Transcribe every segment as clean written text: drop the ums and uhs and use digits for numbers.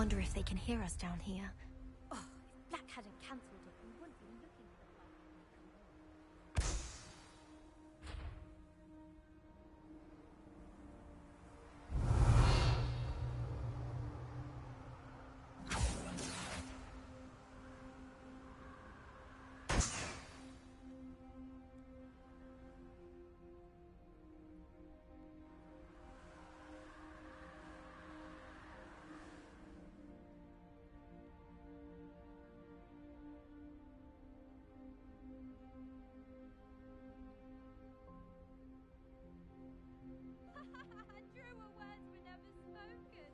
Wonder if they can hear us down here. Oh, if Black hadn't cancelled it, we wouldn't be looking for the fight. Truer words were never spoken.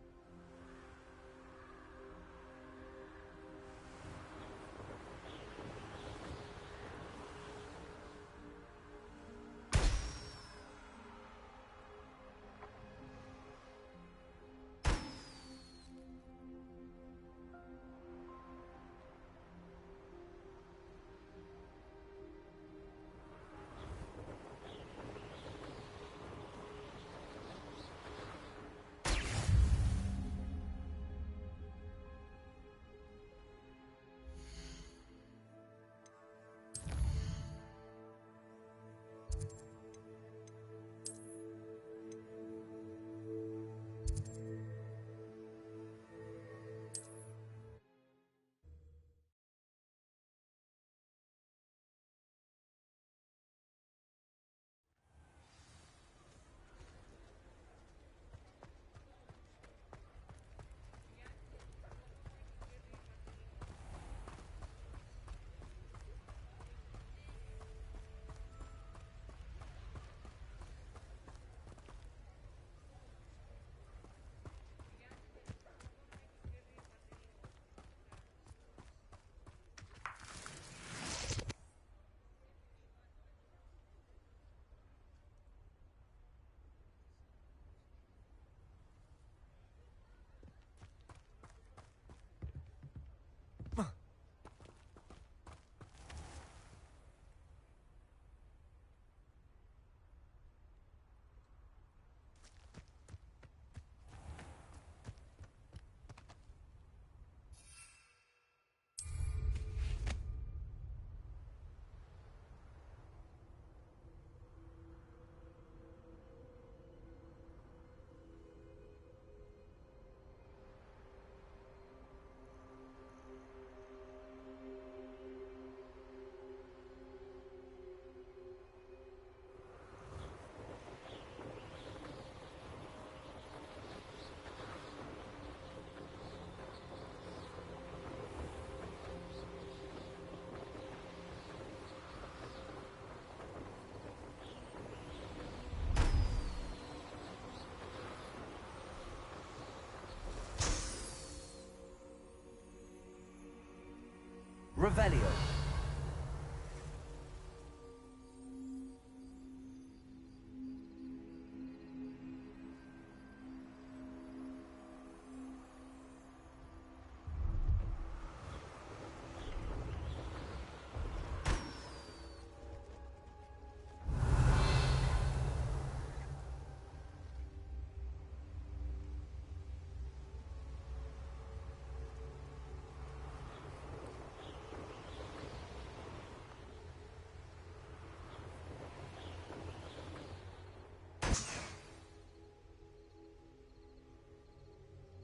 Revelio.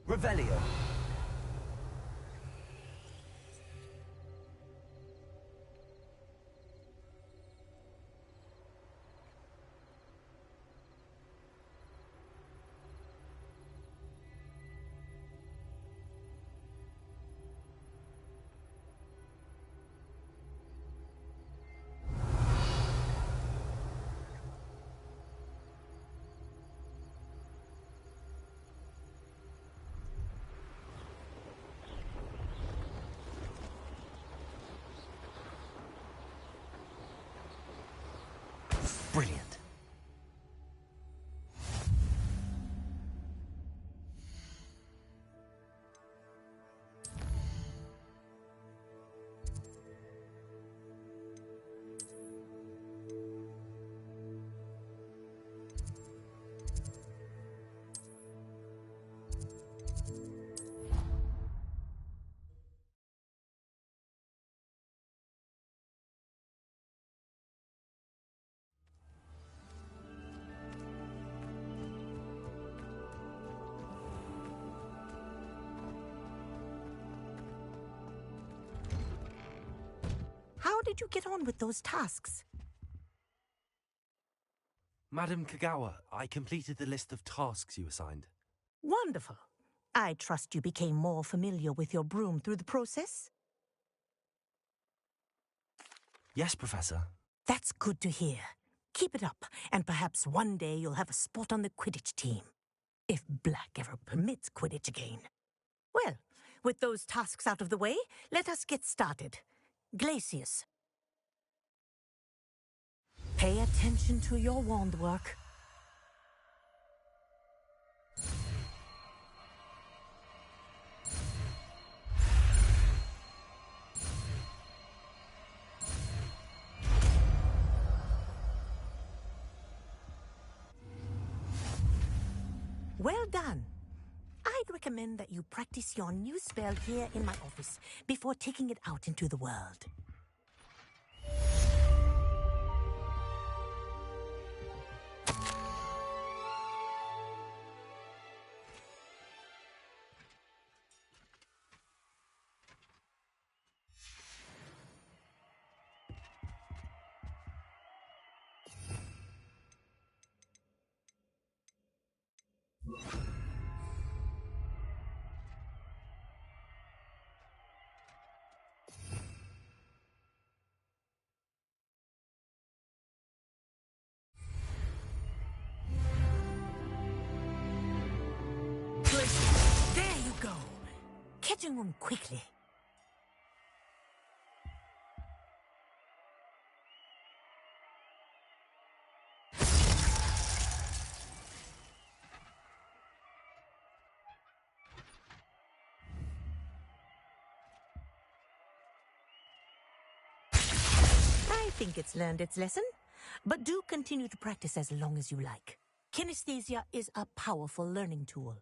Revelio. Brilliant. did you get on with those tasks? Madam Kagawa, I completed the list of tasks you assigned. Wonderful. I trust you became more familiar with your broom through the process? Yes, Professor. That's good to hear. Keep it up, and perhaps one day you'll have a spot on the Quidditch team. If Black ever permits Quidditch again. Well, with those tasks out of the way, let us get started. Glacius. Pay attention to your wand work. Well done. I'd recommend that you practice your new spell here in my office before taking it out into the world. There you go. Catching them quickly. I think it's learned its lesson, but do continue to practice as long as you like. Kinesthesia is a powerful learning tool.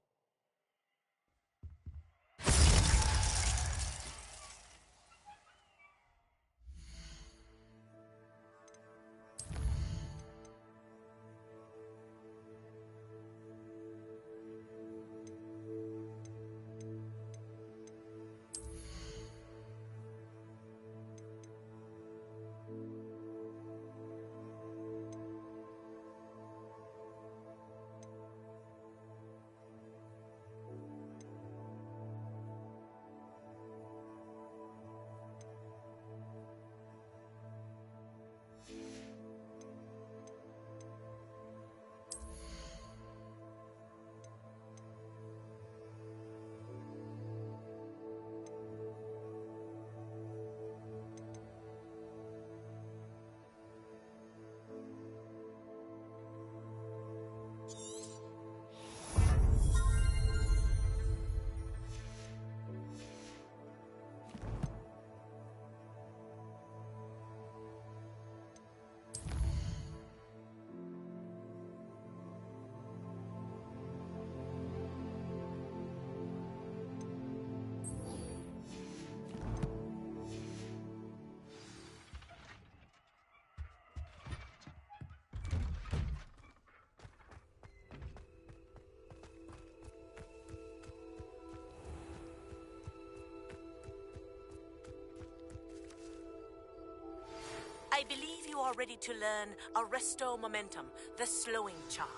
I believe you are ready to learn Arresto Momentum, the slowing charm.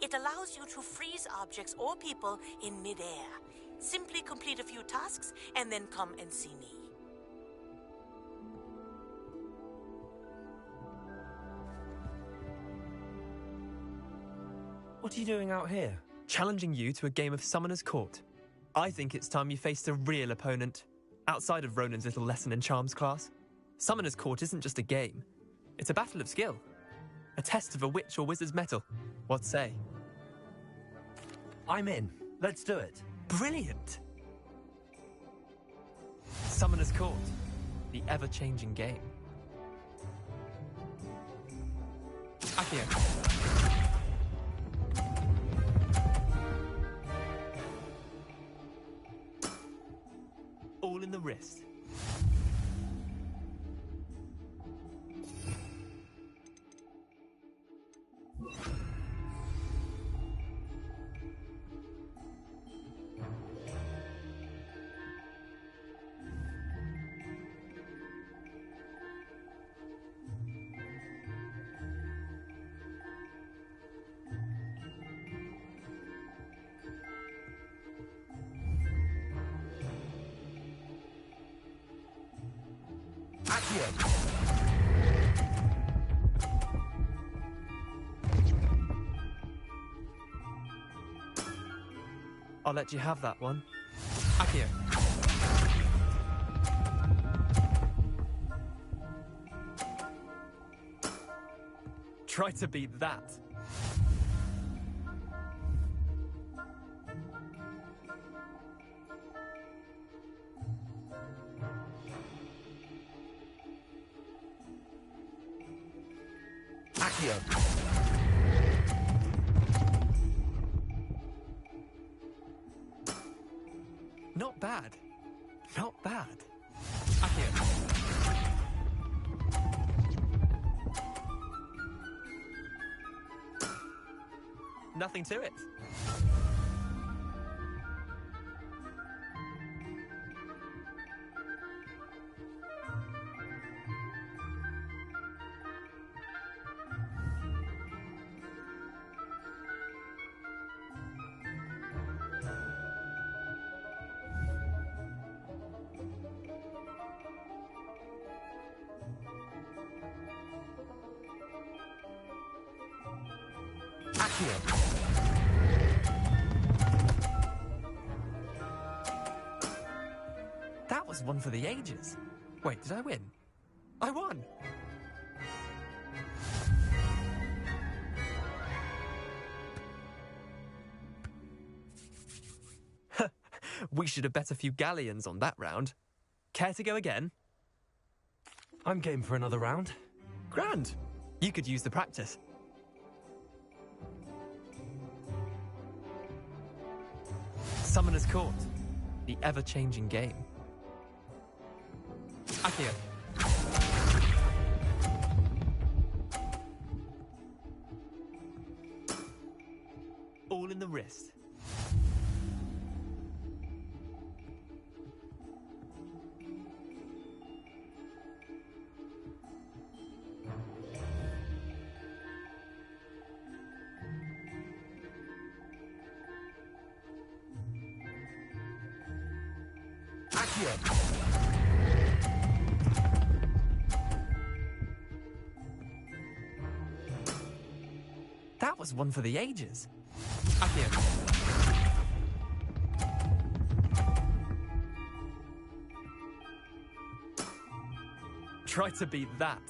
It allows you to freeze objects or people in midair. Simply complete a few tasks and then come and see me. What are you doing out here? Challenging you to a game of Summoner's Court. I think it's time you faced a real opponent, outside of Ronan's little lesson in charms class. Summoner's Court isn't just a game. It's a battle of skill. A test of a witch or wizard's mettle. What say? I'm in. Let's do it. Brilliant! Summoner's Court. The ever-changing game. Accio. All in the wrist. Accio! I'll let you have that one. Accio. Try to beat that. Accio! Not bad. Not bad. Accio. Nothing to it. Accio! That was one for the ages. Wait, did I win? I won! We should have bet a few galleons on that round. Care to go again? I'm game for another round. Grand! You could use the practice. Summoner's Court. The ever-changing game. Accio. All in the wrist. Accio! That was one for the ages. Accio. Try to beat that.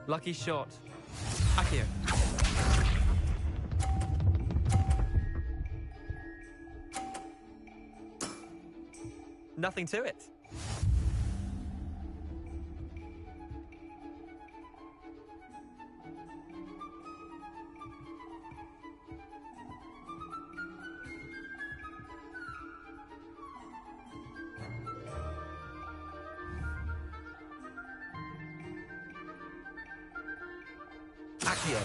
Lucky shot. Accio. Nothing to it. Accio!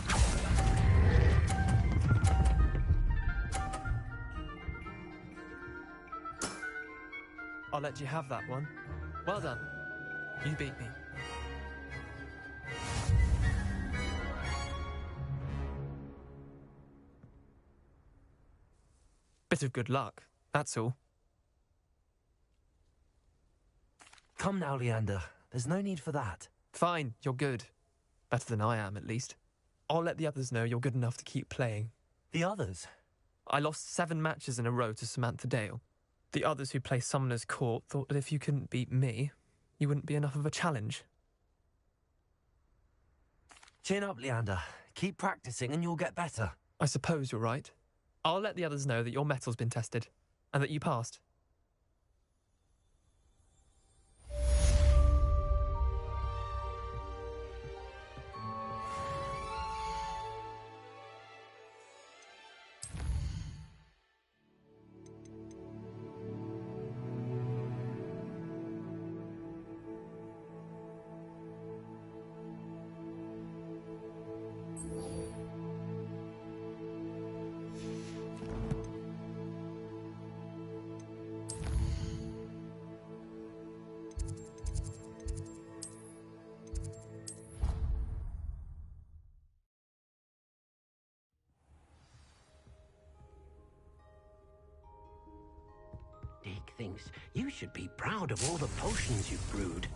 I'll let you have that one. Well done. You beat me. Bit of good luck, that's all. Come now, Leander. There's no need for that. Fine, you're good. Better than I am, at least. I'll let the others know you're good enough to keep playing. The others? I lost 7 matches in a row to Samantha Dale. The others who play Summoner's Court thought that if you couldn't beat me, you wouldn't be enough of a challenge. Chin up, Leander. Keep practicing and you'll get better. I suppose you're right. I'll let the others know that your metal's been tested, and that you passed. things. You should be proud of all the potions you've brewed.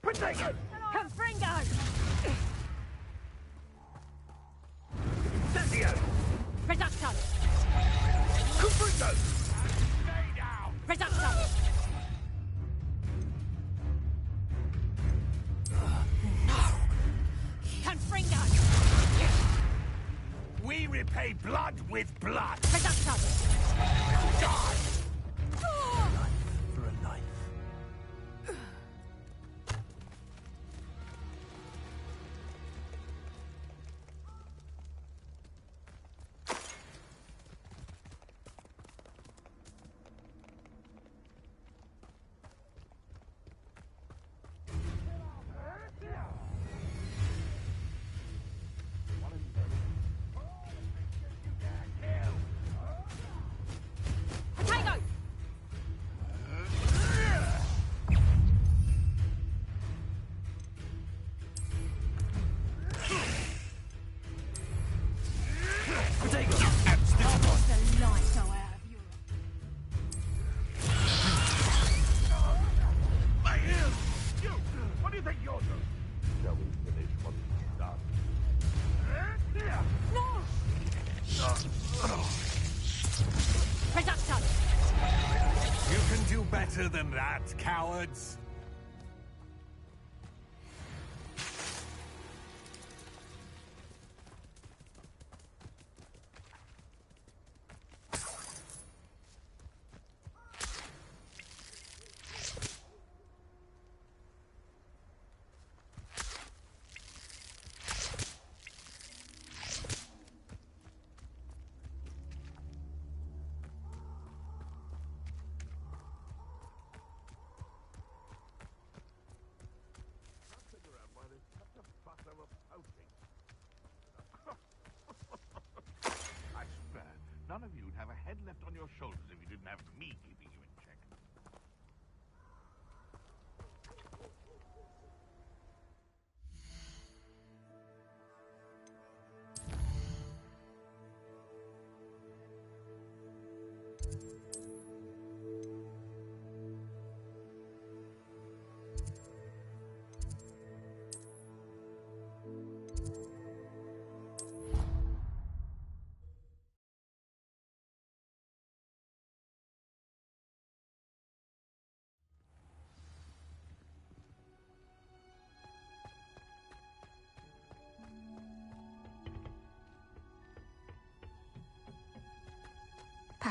Potato! Confringo! Incendio! Reduction! Confringo! Stay down! Reduction! Confringo! We repay blood with blood! Reduction! Die! For a life. Potato! Potato! The light go out of you. My ears! You! What do you think you're doing? Shall we finish what we've done? Reduction! You can do better than that, cowards!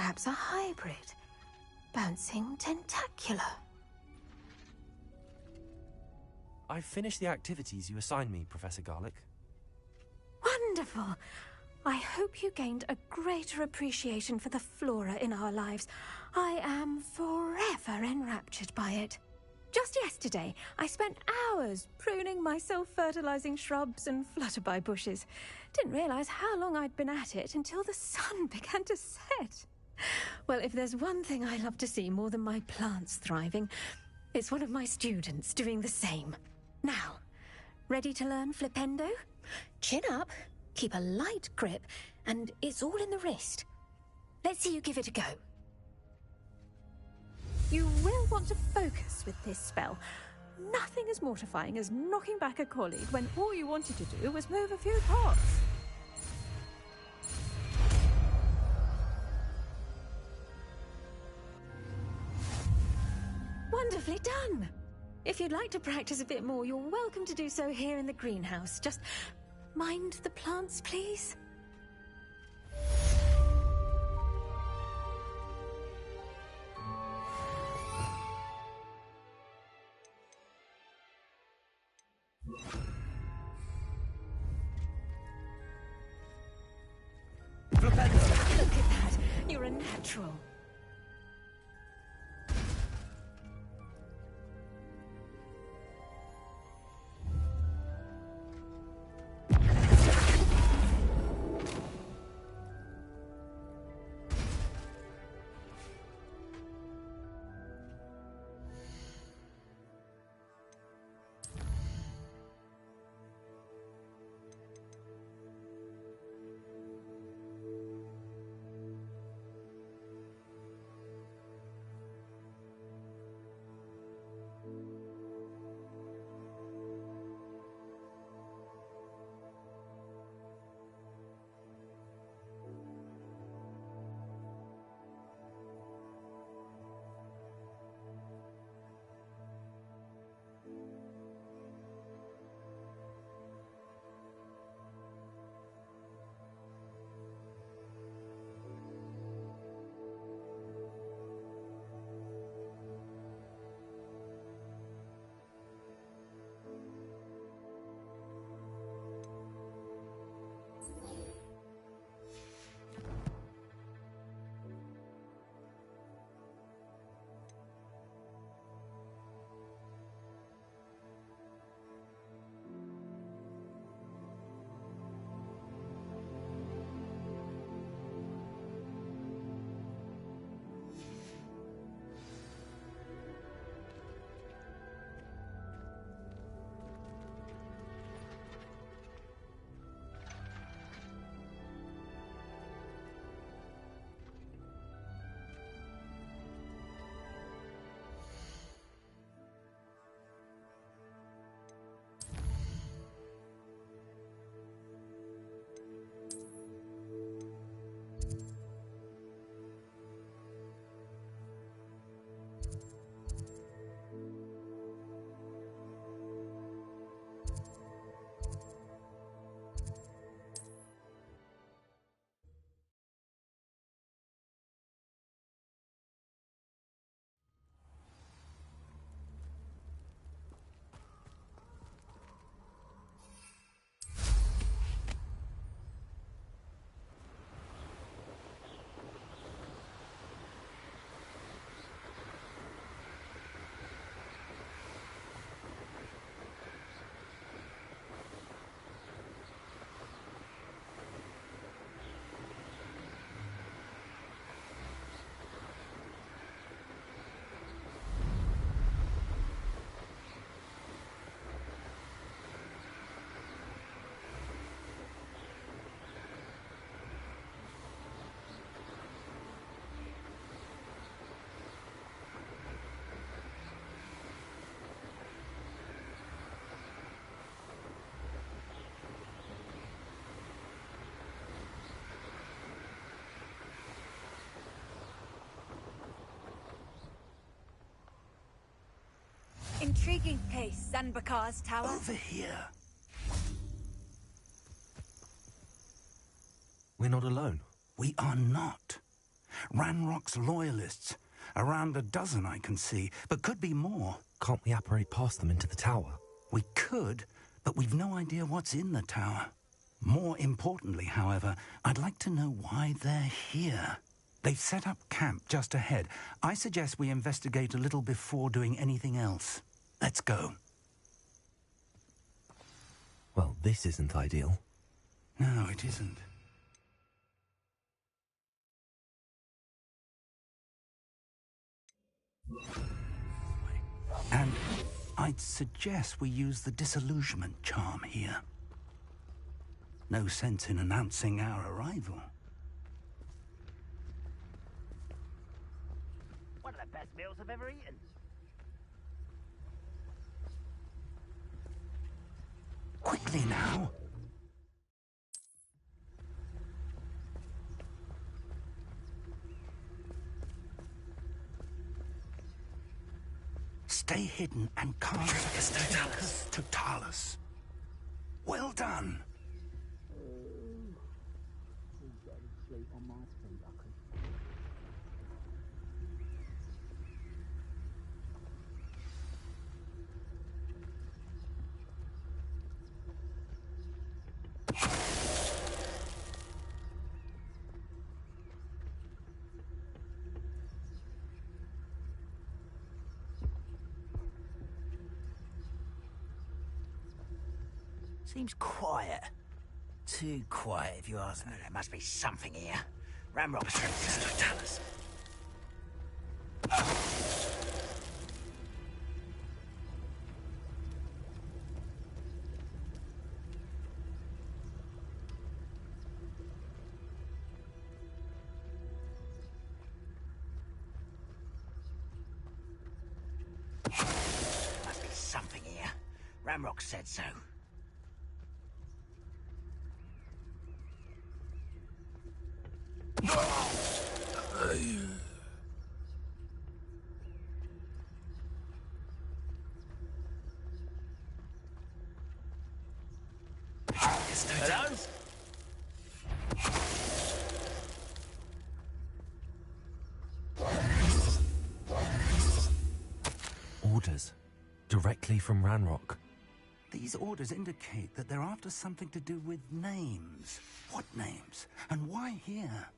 Perhaps a hybrid. Bouncing tentacular. I've finished the activities you assigned me, Professor Garlick. Wonderful! I hope you gained a greater appreciation for the flora in our lives. I am forever enraptured by it. Just yesterday, I spent hours pruning my self-fertilizing shrubs and flutterby bushes. Didn't realize how long I'd been at it until the sun began to set. Well, if there's one thing I love to see more than my plants thriving, it's one of my students doing the same. Now, ready to learn Flipendo? Chin up, keep a light grip, and it's all in the wrist. Let's see you give it a go. You will want to focus with this spell. Nothing as mortifying as knocking back a colleague when all you wanted to do was move a few pots. Wonderfully done! If you'd like to practice a bit more, you're welcome to do so here in the greenhouse. Just mind the plants, please. Look at that! You're a natural. Intriguing place, Zanbakar's tower. Over here. We're not alone. We are not. Ranrock's loyalists. Around a dozen I can see, but could be more. Can't we apparate past them into the tower? We could, but we've no idea what's in the tower. More importantly, however, I'd like to know why they're here. They've set up camp just ahead. I suggest we investigate a little before doing anything else. Let's go. Well, this isn't ideal. No, it isn't. And I'd suggest we use the disillusionment charm here. No sense in announcing our arrival. One of the best meals I've ever eaten. Quickly now. Stay hidden and cast Totalis. Well done. Seems quiet. Too quiet, if you ask me. There must be something here. Ramrock said so. Tell us. Must be something here. Ramrock said so. Hello? Orders. Directly from Ranrock. These orders indicate that they're after something to do with names. What names? And why here?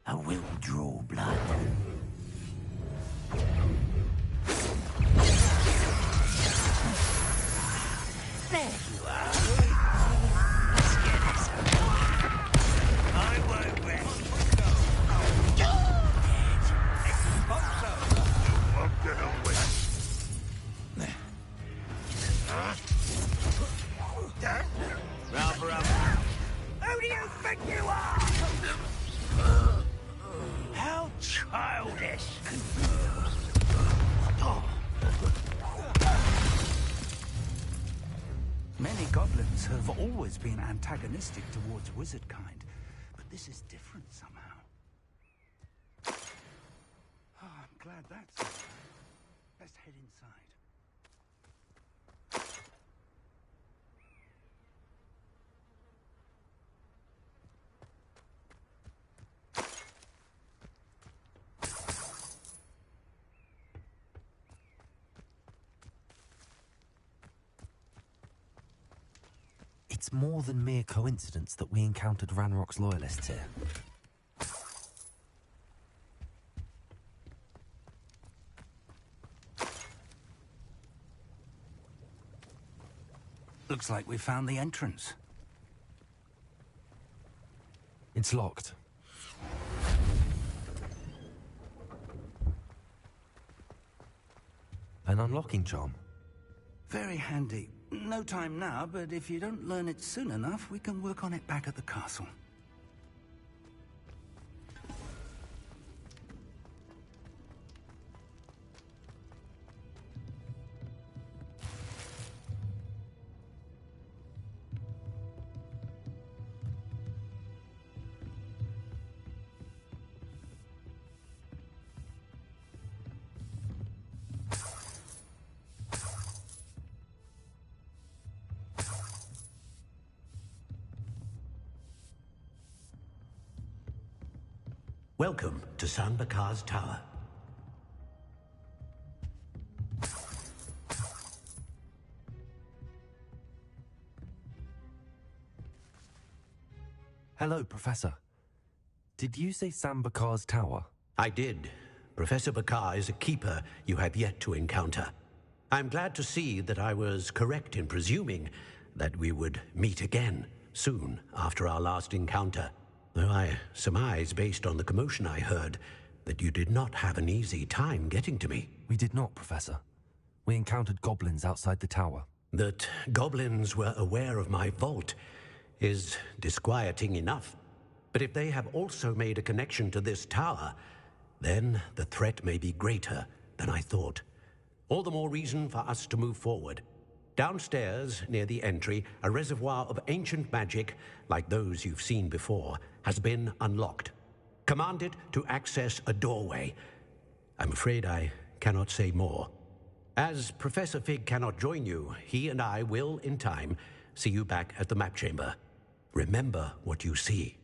I will draw blood. There you are. Let's get this over. I won't rest. What the hell with Ralph, who do you think you are? How childish. Many goblins have always been antagonistic towards wizard kind, but this is different somehow. Oh, I'm glad that's over. Let's head inside. It's more than mere coincidence that we encountered Ranrock's loyalists here. Looks like we found the entrance. It's locked. An unlocking charm. Very handy. No time now, but if you don't learn it soon enough, we can work on it back at the castle. Welcome to San Bakar's Tower. Hello, Professor. Did you say Sam Bakar's tower? I did. Professor Bakar is a keeper you have yet to encounter. I'm glad to see that I was correct in presuming that we would meet again soon after our last encounter. Though I surmise, based on the commotion I heard, that you did not have an easy time getting to me. We did not, Professor. We encountered goblins outside the tower. That goblins were aware of my vault is disquieting enough. But if they have also made a connection to this tower, then the threat may be greater than I thought. All the more reason for us to move forward. Downstairs, near the entry, a reservoir of ancient magic, like those you've seen before, has been unlocked. Command it to access a doorway. I'm afraid I cannot say more. As Professor Fig cannot join you, he and I will, in time, see you back at the map chamber. Remember what you see.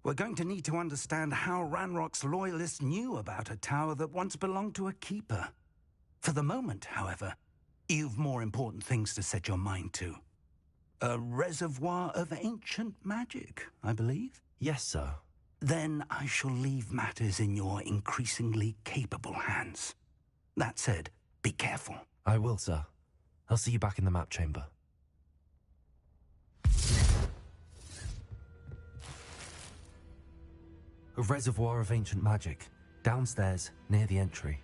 We're going to need to understand how Ranrock's loyalists knew about a tower that once belonged to a keeper. For the moment, however, you've more important things to set your mind to. A reservoir of ancient magic, I believe? Yes, sir. Then I shall leave matters in your increasingly capable hands. That said, be careful. I will, sir. I'll see you back in the map chamber. A reservoir of ancient magic, downstairs, near the entry.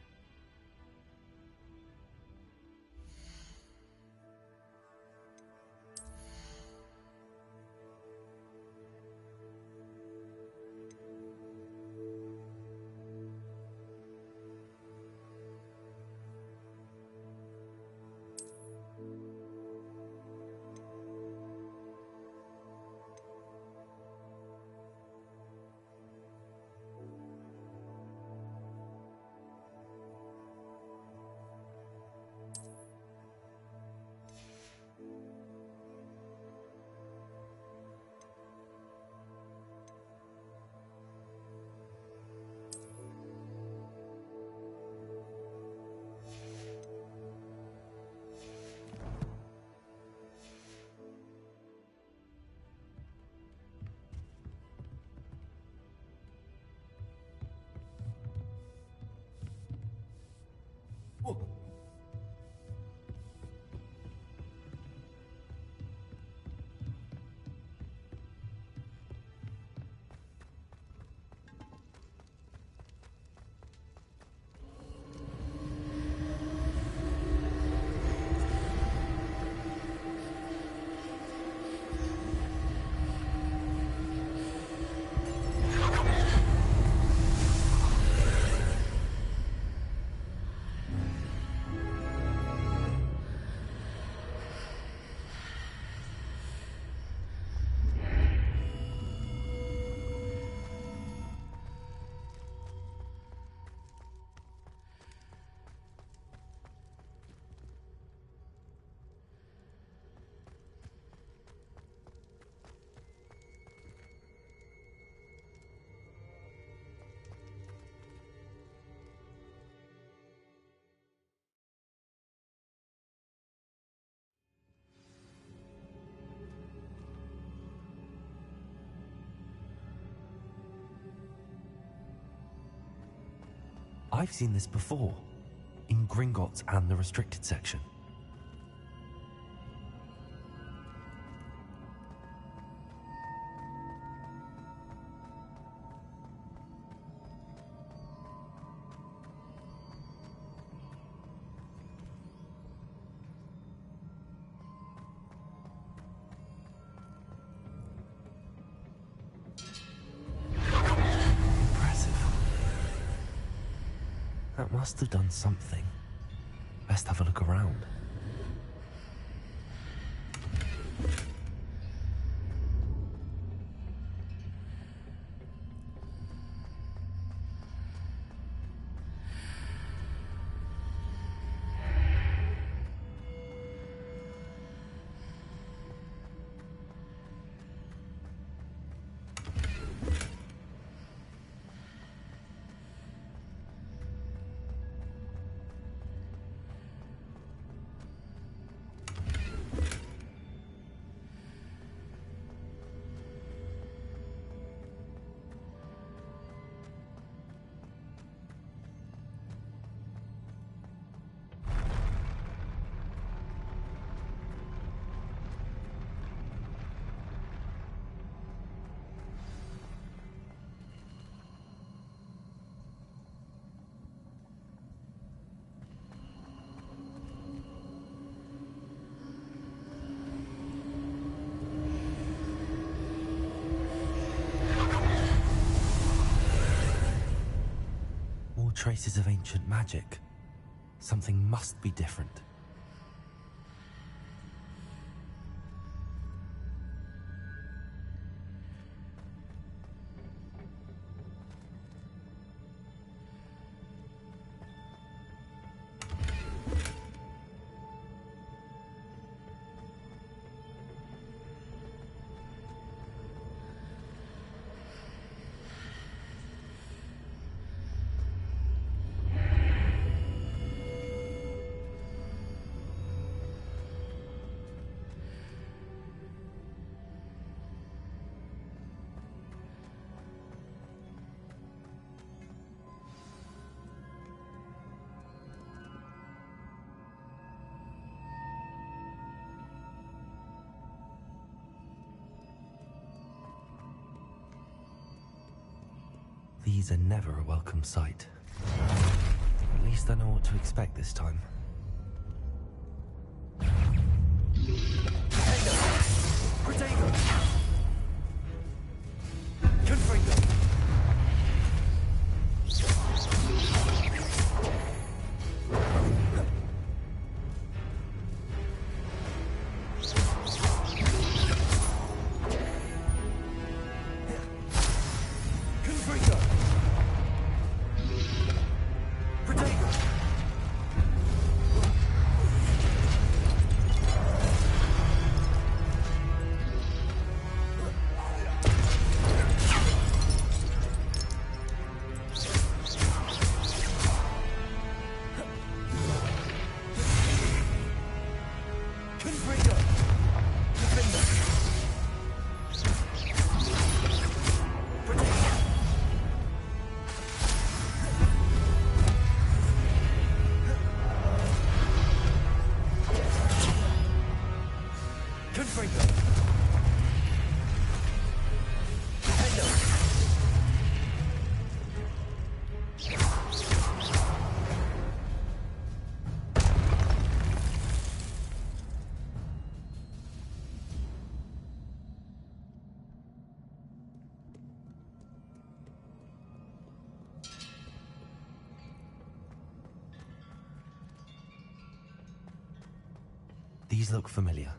I've seen this before, in Gringotts and the restricted section. That must have done something. Best have a look around. traces of ancient magic. Something must be different. These are never a welcome sight. At least I know what to expect this time. These look familiar.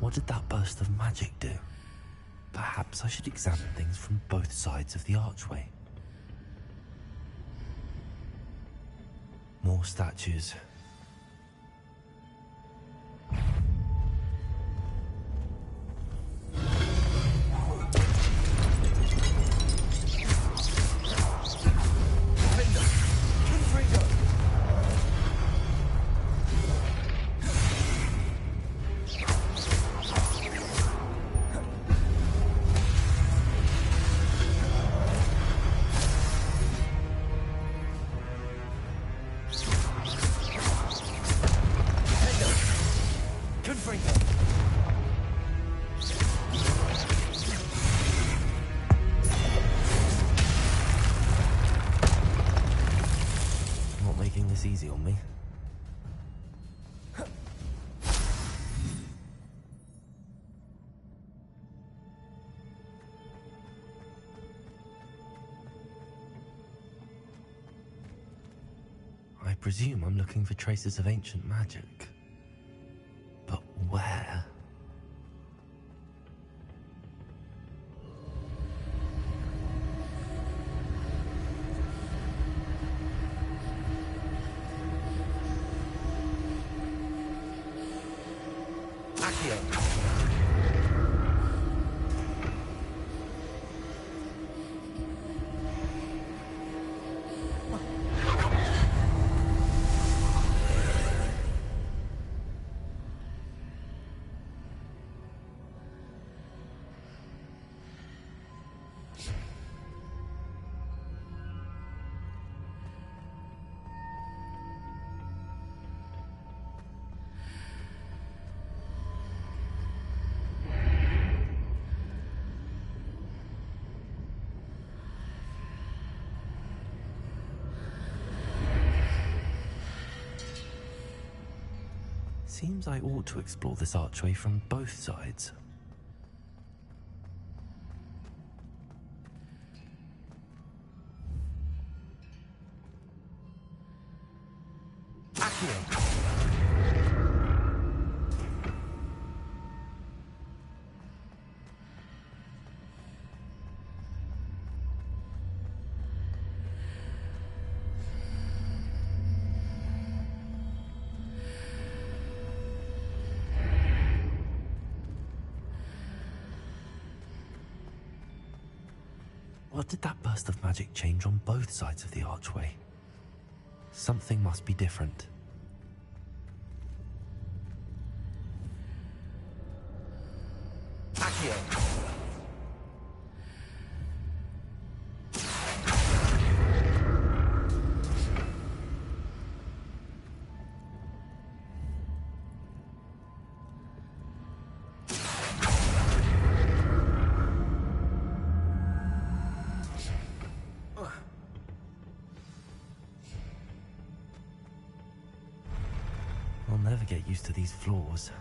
What did that burst of magic do? Perhaps I should examine things from both sides of the archway. More statues. Not making this easy on me. I presume I'm looking for traces of ancient magic. But where? Seems I ought to explore this archway from both sides. What did that burst of magic change on both sides of the archway? Something must be different. I'll never get used to these floors.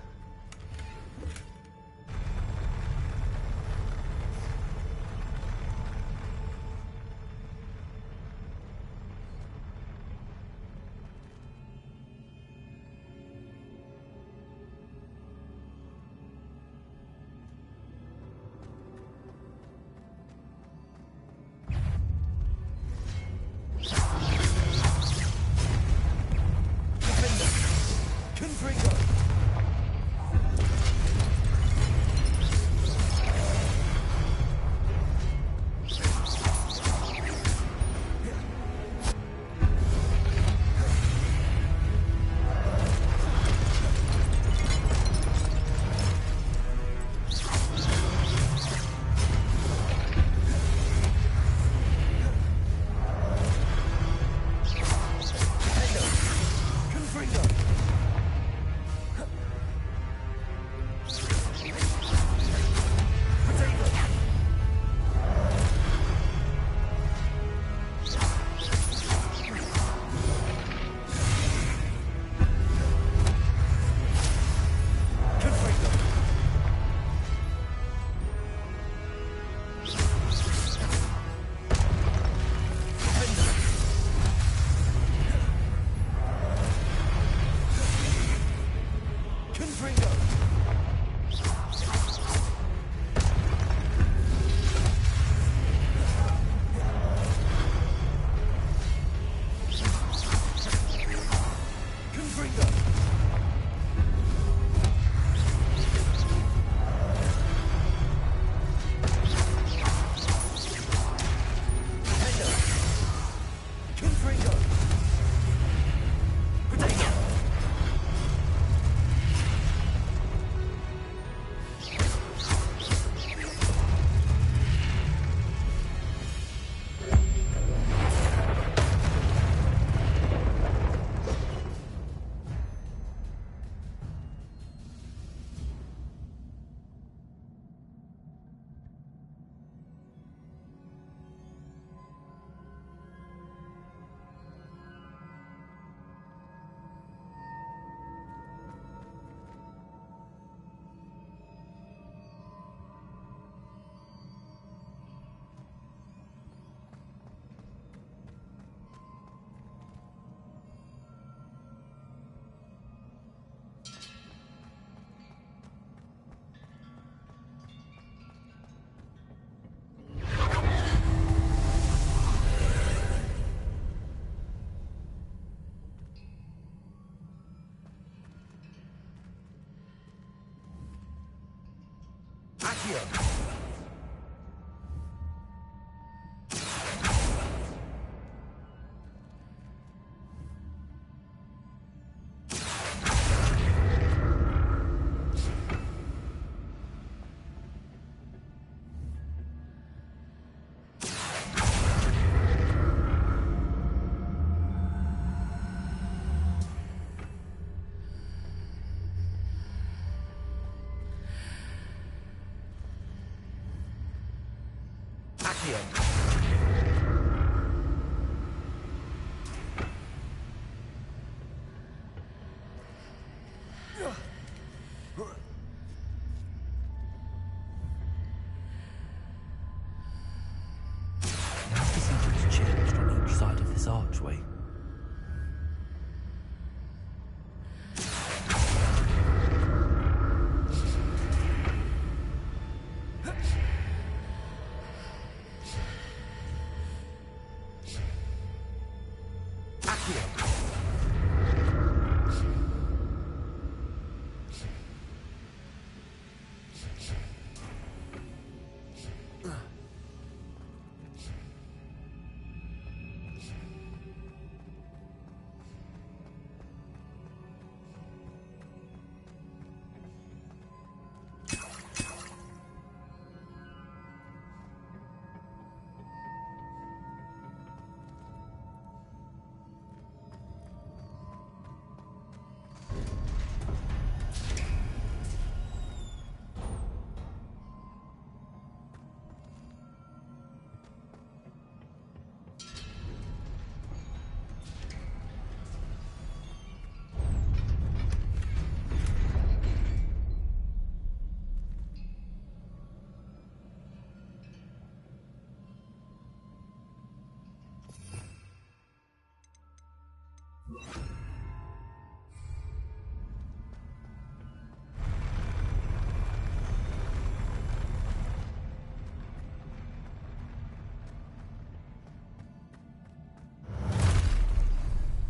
Archway.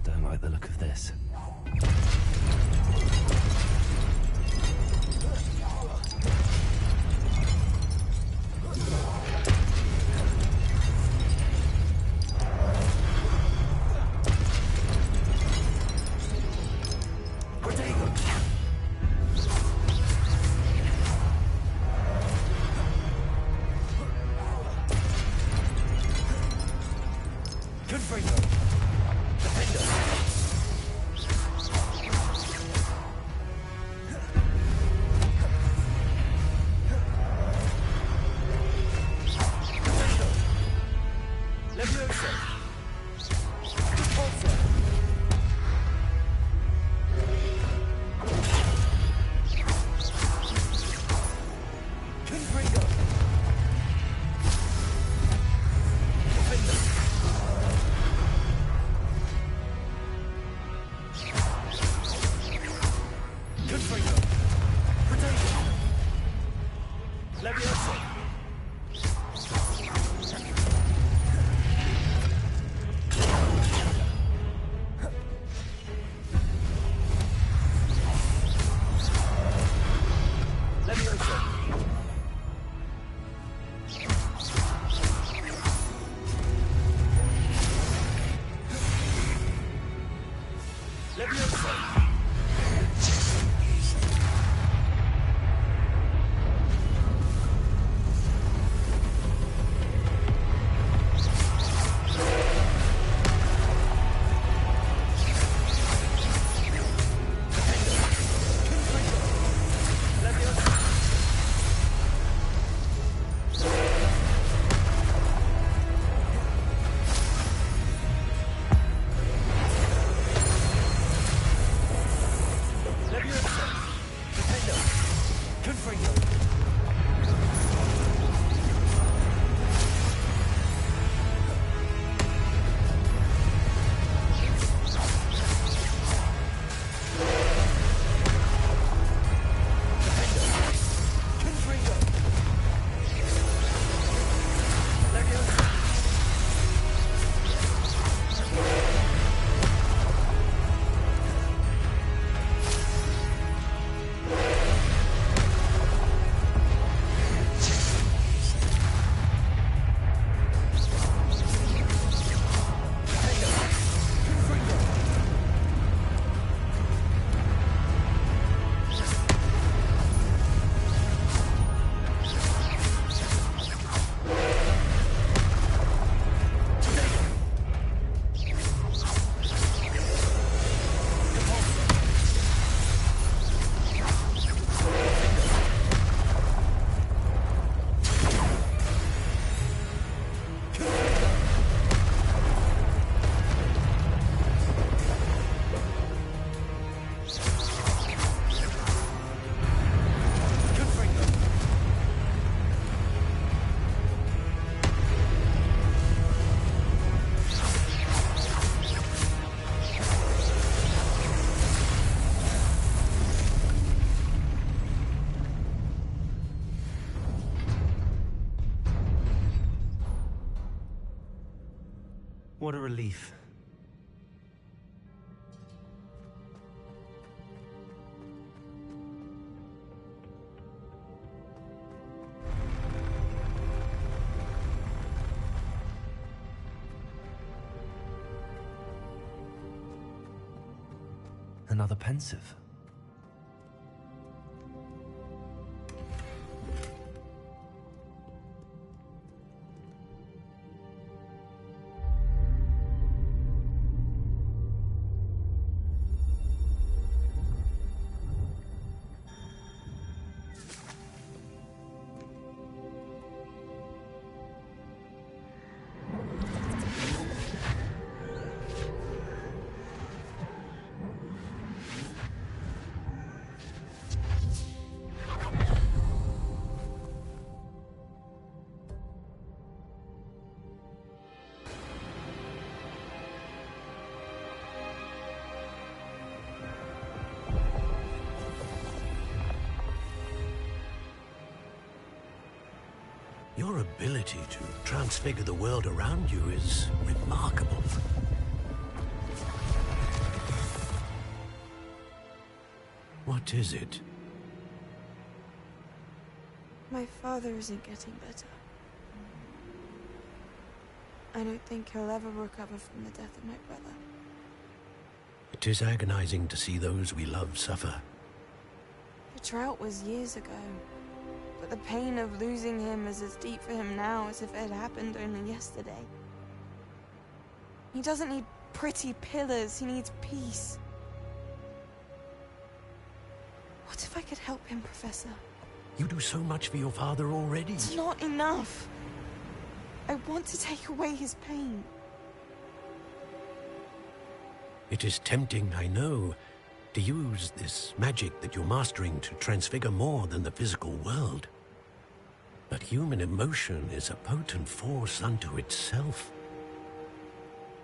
Don't like the look of this. What a relief. Another pensive. Your ability to transfigure the world around you is remarkable. What is it? My father isn't getting better. I don't think he'll ever recover from the death of my brother. It is agonizing to see those we love suffer. The drought was years ago, but the pain of losing him is as deep for him now as if it had happened only yesterday. He doesn't need pretty pillars, he needs peace. What if I could help him, Professor? You do so much for your father already. It's not enough. I want to take away his pain. It is tempting, I know, to use this magic that you're mastering to transfigure more than the physical world. But human emotion is a potent force unto itself.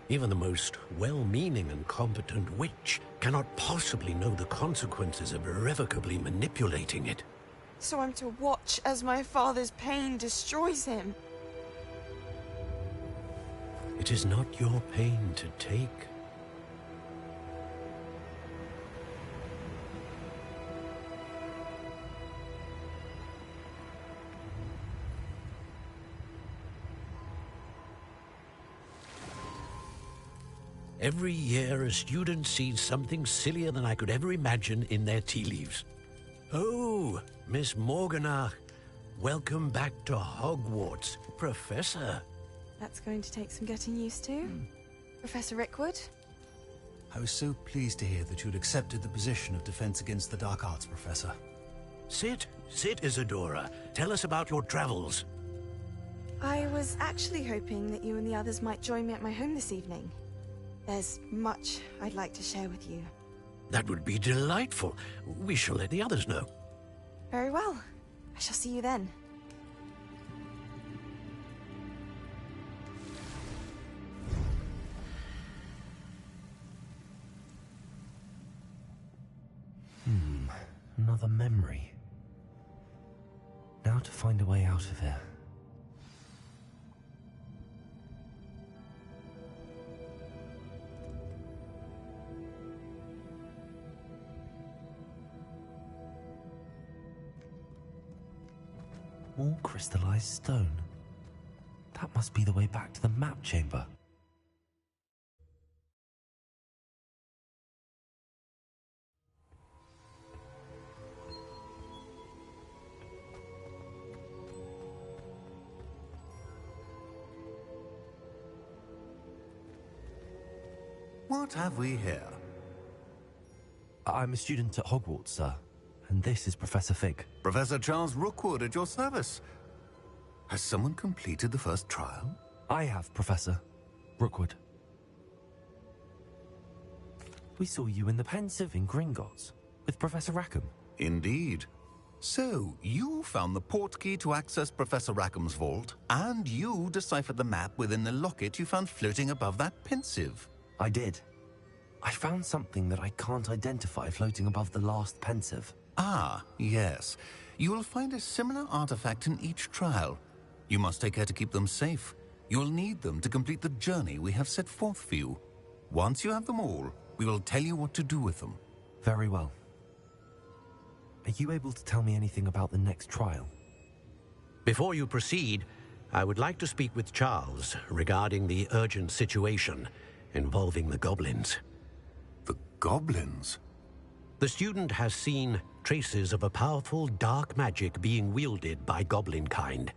Even the most well-meaning and competent witch cannot possibly know the consequences of irrevocably manipulating it. So I'm to watch as my father's pain destroys him. It is not your pain to take. Every year, a student sees something sillier than I could ever imagine in their tea leaves. Oh, Miss Morganach, welcome back to Hogwarts, Professor. That's going to take some getting used to. Professor Rickwood? I was so pleased to hear that you'd accepted the position of Defense Against the Dark Arts, Professor. Sit, Isadora. Tell us about your travels. I was actually hoping that you and the others might join me at my home this evening. There's much I'd like to share with you. That would be delightful. We shall let the others know. Very well. I shall see you then. Another memory. Now to find a way out of here. More crystallized stone. That must be the way back to the map chamber. What have we here? I'm a student at Hogwarts, sir. And this is Professor Fig. Professor Charles Rookwood at your service. Has someone completed the first trial? I have, Professor Rookwood. We saw you in the Pensive in Gringotts with Professor Rackham. Indeed. So, you found the portkey to access Professor Rackham's vault, and you deciphered the map within the locket you found floating above that Pensive. I did. I found something that I can't identify floating above the last Pensive. Ah, yes. You will find a similar artifact in each trial. You must take care to keep them safe. You'll need them to complete the journey we have set forth for you. Once you have them all, we will tell you what to do with them. Very well. Are you able to tell me anything about the next trial? Before you proceed, I would like to speak with Charles regarding the urgent situation involving the goblins. The goblins? The student has seen traces of a powerful dark magic being wielded by goblin kind.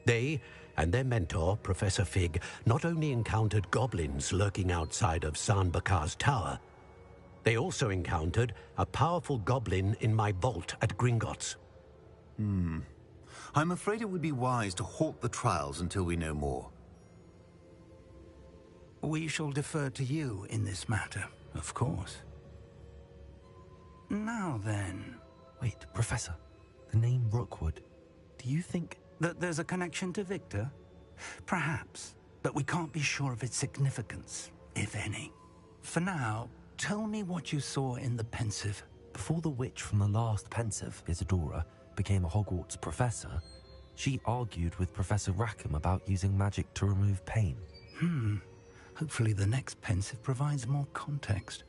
They and their mentor, Professor Fig, not only encountered goblins lurking outside of San Bakar's tower, they also encountered a powerful goblin in my vault at Gringotts. I'm afraid it would be wise to halt the trials until we know more. We shall defer to you in this matter, of course. Now then... Wait, Professor. The name Rookwood. Do you think... that there's a connection to Victor? Perhaps, but we can't be sure of its significance, if any. For now, tell me what you saw in the Pensive. Before the witch from the last Pensive, Isadora, became a Hogwarts professor, she argued with Professor Rackham about using magic to remove pain. Hopefully the next Pensive provides more context.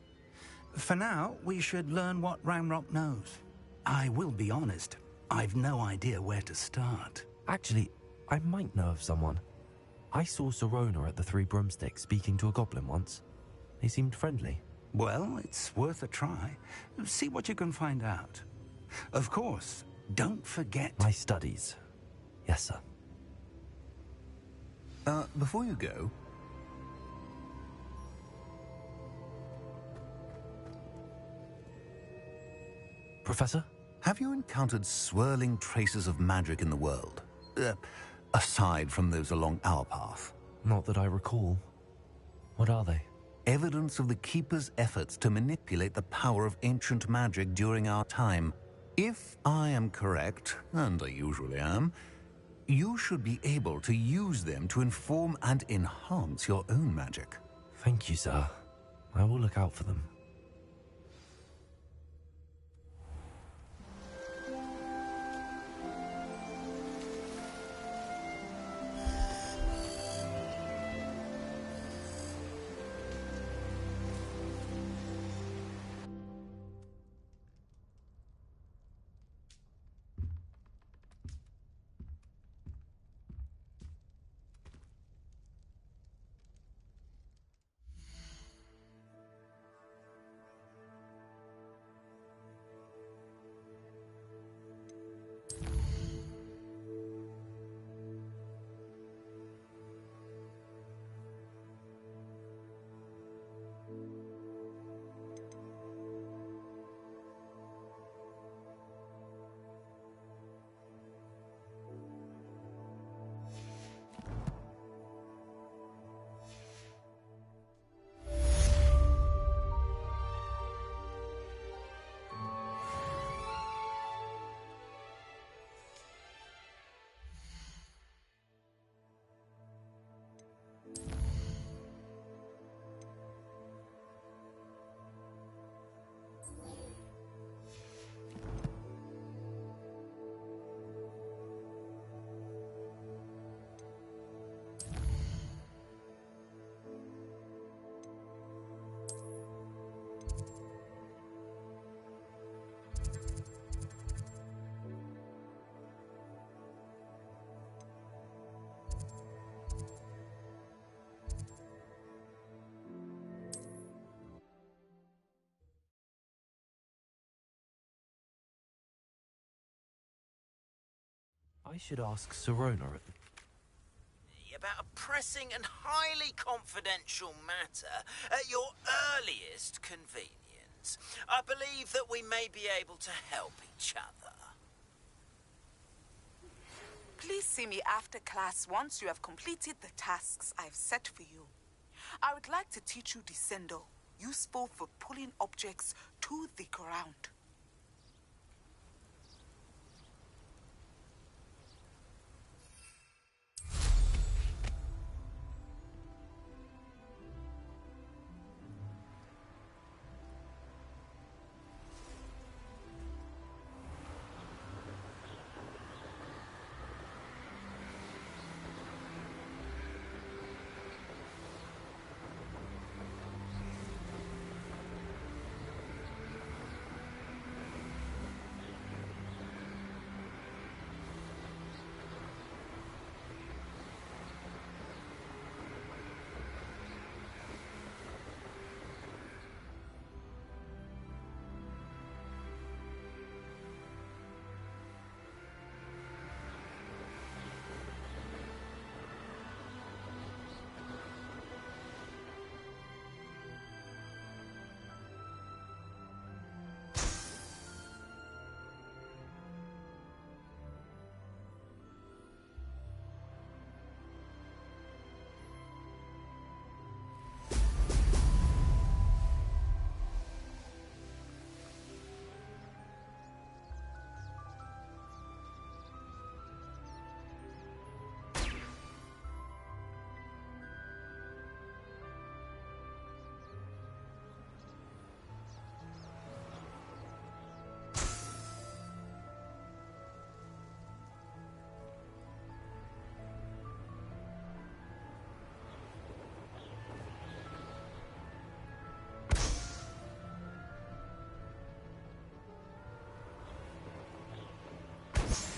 For now, we should learn what Ramrock knows. I will be honest, I've no idea where to start. Actually, I might know of someone. I saw Serona at the Three Broomsticks speaking to a goblin once. They seemed friendly. Well, it's worth a try. See what you can find out. Of course, don't forget... My studies. Yes, sir. Before you go... Professor? Have you encountered swirling traces of magic in the world? Aside from those along our path? Not that I recall. What are they? Evidence of the Keeper's efforts to manipulate the power of ancient magic during our time. If I am correct, and I usually am, you should be able to use them to inform and enhance your own magic. Thank you, sir. I will look out for them. I should ask Serona at the... About a pressing and highly confidential matter at your earliest convenience. I believe that we may be able to help each other. Please see me after class once you have completed the tasks I've set for you. I would like to teach you Descendo, useful for pulling objects to the ground.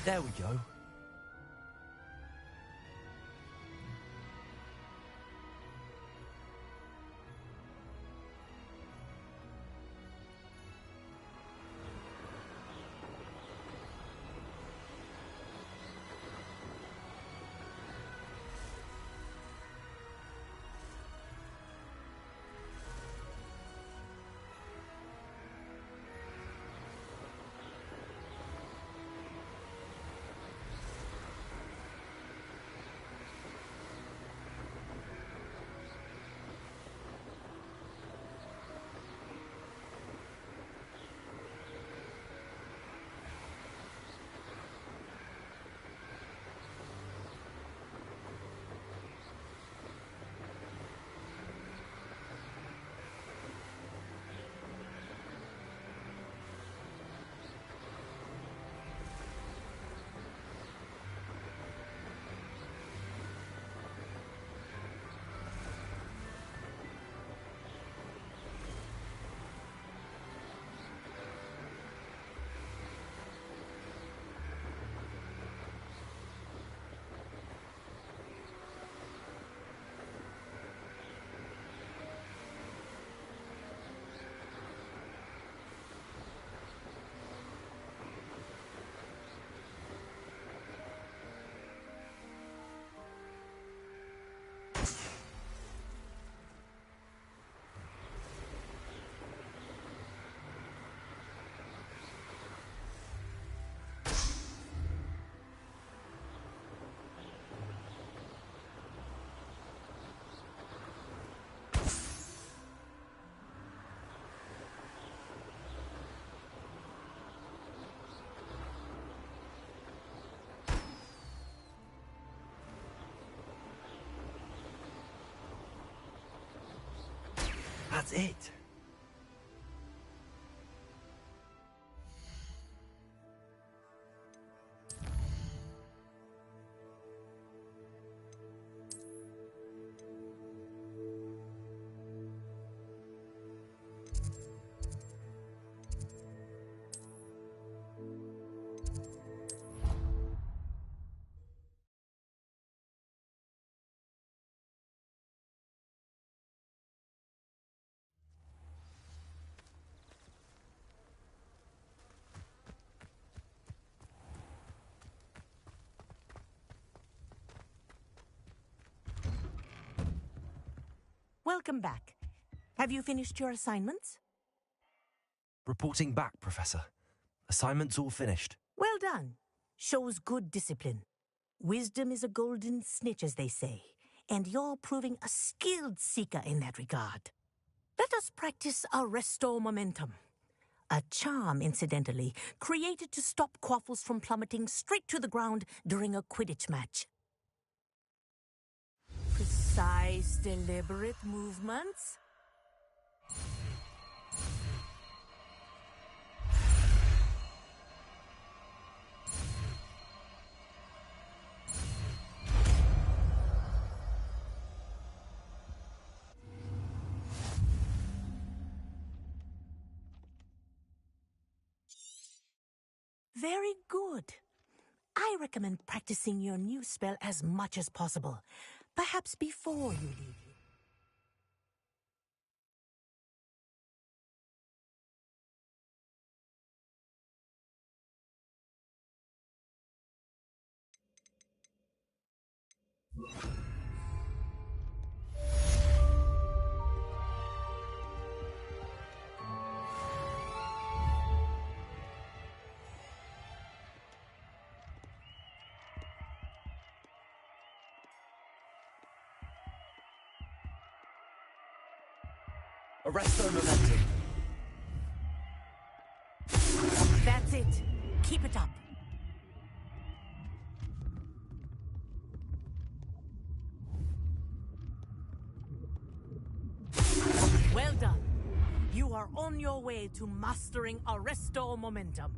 There we go. That's it. Welcome back. Have you finished your assignments? Reporting back, Professor. Assignments all finished. Well done. Shows good discipline. Wisdom is a golden snitch, as they say, and you're proving a skilled seeker in that regard. Let us practice our restore momentum. A charm, incidentally, created to stop Quaffles from plummeting straight to the ground during a Quidditch match. Precise, deliberate movements. Very good. I recommend practicing your new spell as much as possible. Perhaps before you leave. Arresto momentum. That's it. Keep it up. Well done. You are on your way to mastering Arresto momentum.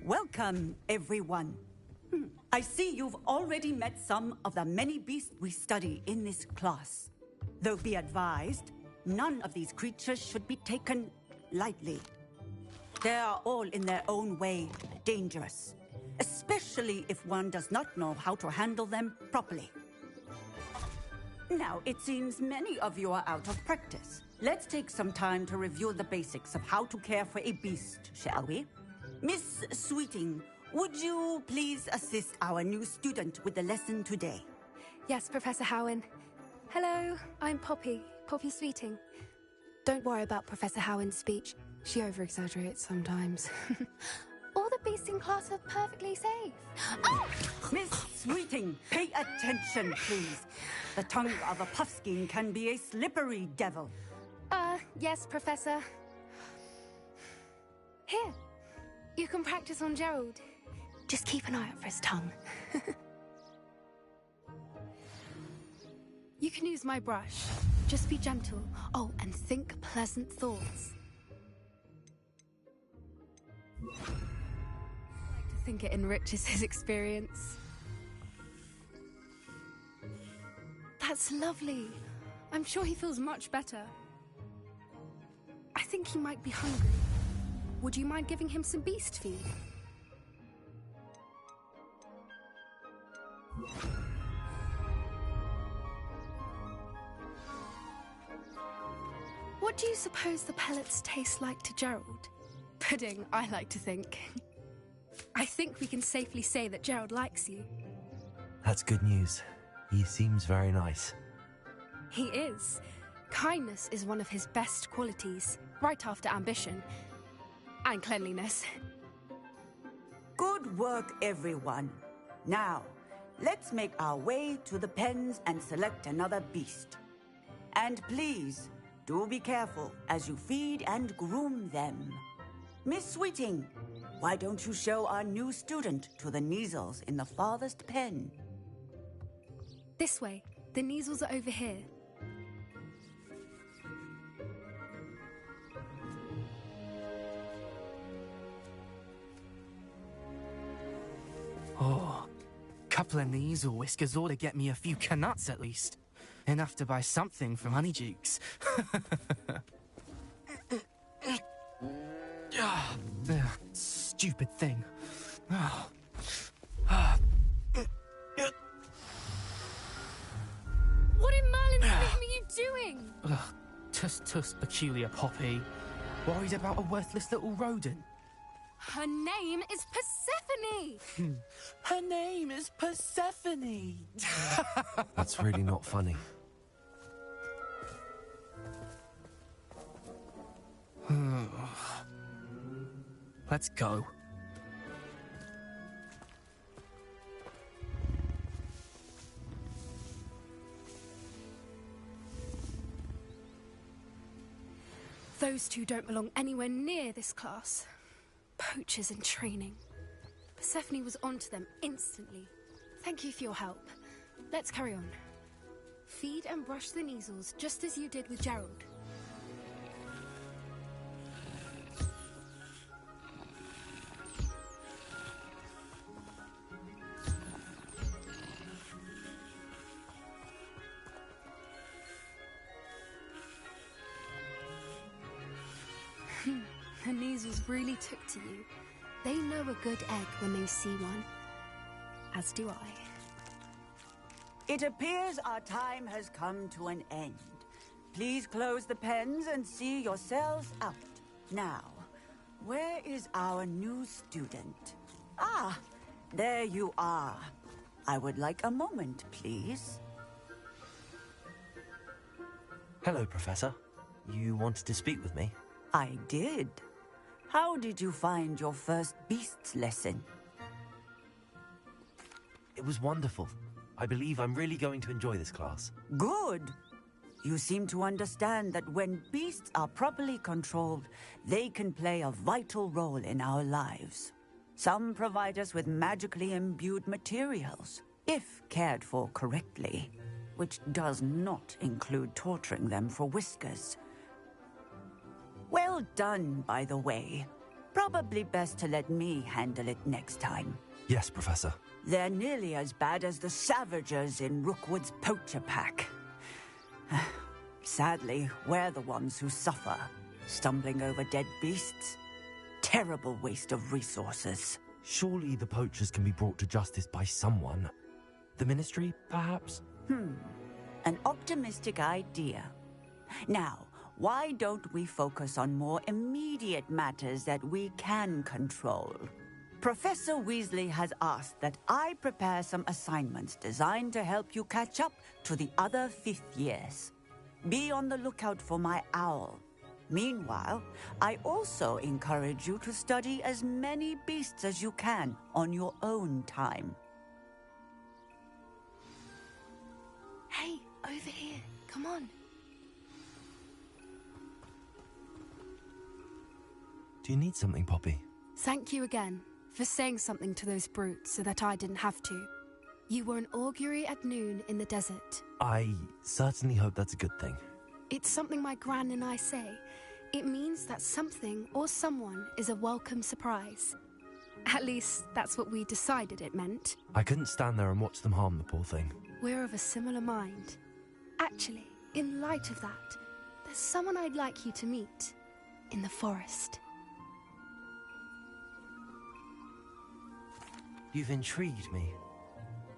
Welcome, everyone. I see you've already met some of the many beasts we study in this class. Though be advised, none of these creatures should be taken lightly. They are all in their own way dangerous, especially if one does not know how to handle them properly. Now, it seems many of you are out of practice. Let's take some time to review the basics of how to care for a beast, shall we? Miss Sweeting, would you please assist our new student with the lesson today? Yes, Professor Howen. Hello, I'm Poppy Sweeting. Don't worry about Professor Howen's speech. She over-exaggerates sometimes. All the beasts in class are perfectly safe. Oh! Miss Sweeting, pay attention, please. The tongue of a puffskein can be a slippery devil. Yes, Professor. Here, you can practice on Gerald. Just keep an eye out for his tongue. You can use my brush. Just be gentle. Oh, and think pleasant thoughts. I like to think it enriches his experience. That's lovely. I'm sure he feels much better. I think he might be hungry. Would you mind giving him some beast feed? What do you suppose the pellets taste like to Gerald? Pudding, I like to think. I think we can safely say that Gerald likes you. That's good news. He seems very nice. He is. Kindness is one of his best qualities, right after ambition. And cleanliness. Good work, everyone. Now, let's make our way to the pens and select another beast. And please, do be careful as you feed and groom them. Miss Sweeting, why don't you show our new student to the Neasels in the farthest pen? This way. The Neasels are over here. Oh, couple of Neasel whiskers ought to get me a few canuts at least. Enough to buy something from Honeydukes. Stupid thing. What in Merlin's name are you doing? Tuss, peculiar Poppy. Worried about a worthless little rodent. Her name is Persephone! Her name is Persephone! That's really not funny. Let's go. Those two don't belong anywhere near this class. Poachers in training. Persephone was onto them instantly. Thank you for your help. Let's carry on. Feed and brush the Neasels just as you did with Gerald. The Neasels really took to you. They know a good egg when they see one. As do I. It appears our time has come to an end. Please close the pens and see yourselves out. Now, where is our new student? Ah, there you are. I would like a moment, please. Hello, Professor. You wanted to speak with me? I did. How did you find your first beasts lesson? It was wonderful. I believe I'm really going to enjoy this class. Good. You seem to understand that when beasts are properly controlled, they can play a vital role in our lives. Some provide us with magically imbued materials, if cared for correctly, which does not include torturing them for whiskers. Well done, by the way. Probably best to let me handle it next time. Yes, Professor. They're nearly as bad as the Savagers in Rookwood's poacher pack. Sadly, we're the ones who suffer, stumbling over dead beasts. Terrible waste of resources. Surely the poachers can be brought to justice by someone. The Ministry, perhaps? An optimistic idea. Now, why don't we focus on more immediate matters that we can control? Professor Weasley has asked that I prepare some assignments designed to help you catch up to the other fifth years. Be on the lookout for my owl. Meanwhile, I also encourage you to study as many beasts as you can on your own time. Hey, over here. Come on. Do you need something, Poppy? Thank you again for saying something to those brutes so that I didn't have to. You were an augury at noon in the desert. I certainly hope that's a good thing. It's something my gran and I say. It means that something or someone is a welcome surprise. At least, that's what we decided it meant. I couldn't stand there and watch them harm the poor thing. We're of a similar mind. Actually, in light of that, there's someone I'd like you to meet in the forest. You've intrigued me.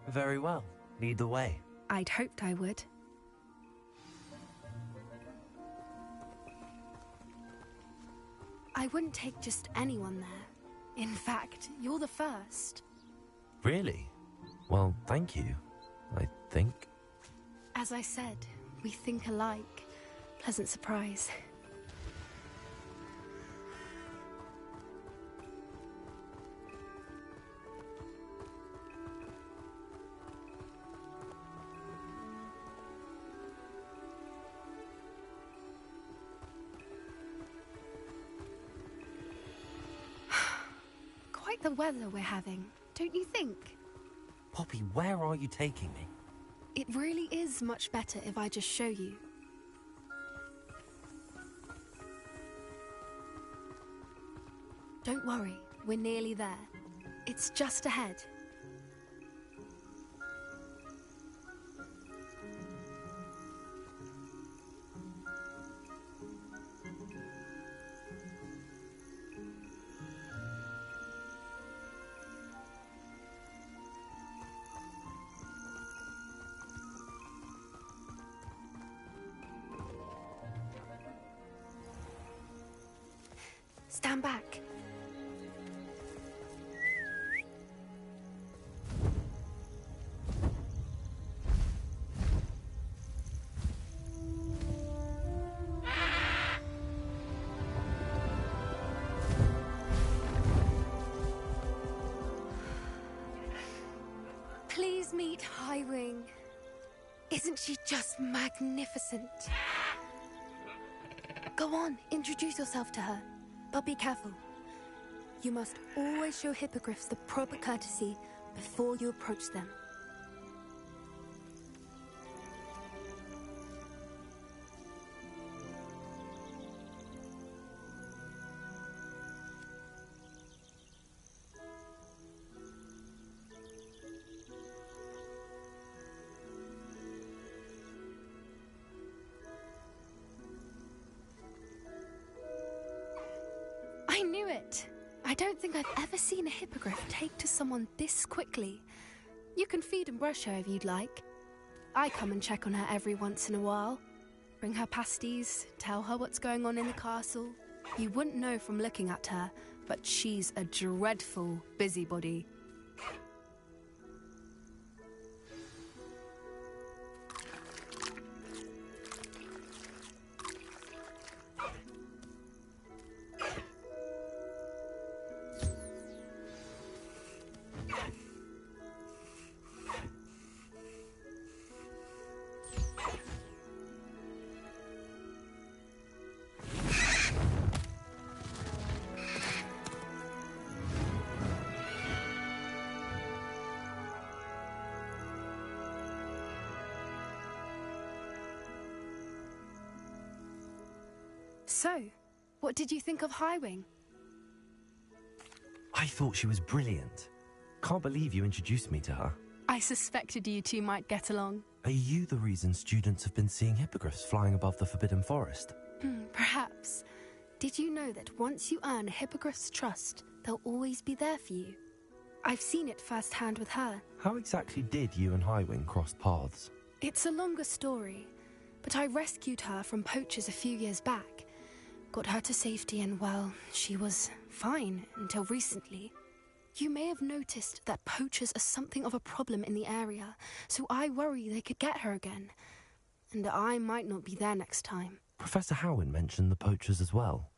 Very well. Lead the way. I'd hoped I would. I wouldn't take just anyone there. In fact, you're the first. Really? Well, thank you, I think. As I said, we think alike. Pleasant surprise. Quite the weather we're having, don't you think? Poppy, where are you taking me? It really is much better if I just show you. Don't worry, we're nearly there. It's just ahead. Stand back. Please meet Highwing. Isn't she just magnificent? Go on, introduce yourself to her. But be careful. You must always show hippogriffs the proper courtesy before you approach them. I knew it! I don't think I've ever seen a hippogriff take to someone this quickly. You can feed and brush her if you'd like. I come and check on her every once in a while. Bring her pasties, tell her what's going on in the castle. You wouldn't know from looking at her, but she's a dreadful busybody. So, what did you think of Highwing? I thought she was brilliant. Can't believe you introduced me to her. I suspected you two might get along. Are you the reason students have been seeing hippogriffs flying above the Forbidden Forest? Perhaps. Did you know that once you earn a hippogriff's trust, they'll always be there for you? I've seen it firsthand with her. How exactly did you and Highwing cross paths? It's a longer story, but I rescued her from poachers a few years back. Got her to safety and, well, she was fine until recently. You may have noticed that poachers are something of a problem in the area, so I worry they could get her again. And I might not be there next time. Professor Howin mentioned the poachers as well.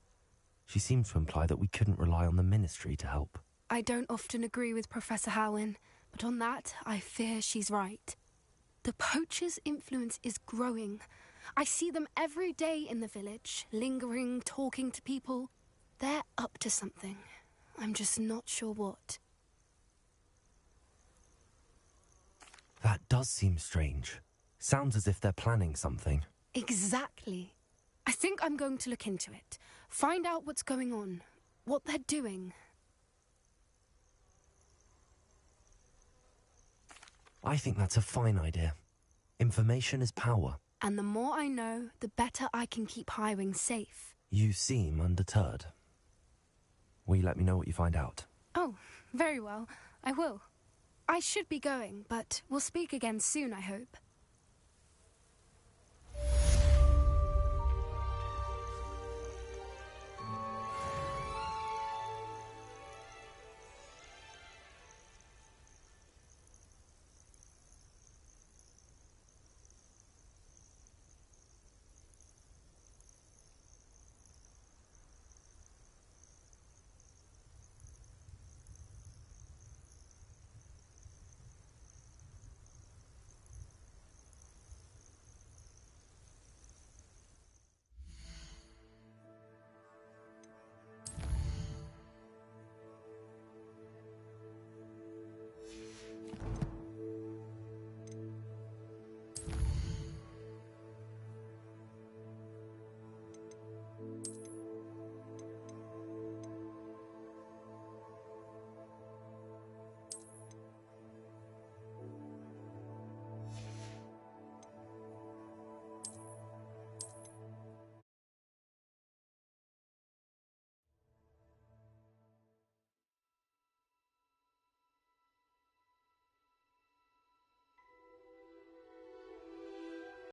She seemed to imply that we couldn't rely on the Ministry to help. I don't often agree with Professor Howin, but on that, I fear she's right. The poachers' influence is growing. I see them every day in the village, lingering, talking to people. They're up to something. I'm just not sure what. That does seem strange. Sounds as if they're planning something. Exactly. I think I'm going to look into it. Find out what's going on, what they're doing. I think that's a fine idea. Information is power. And the more I know, the better I can keep Highwing safe. You seem undeterred. Will you let me know what you find out? Oh, very well. I will. I should be going, but we'll speak again soon, I hope.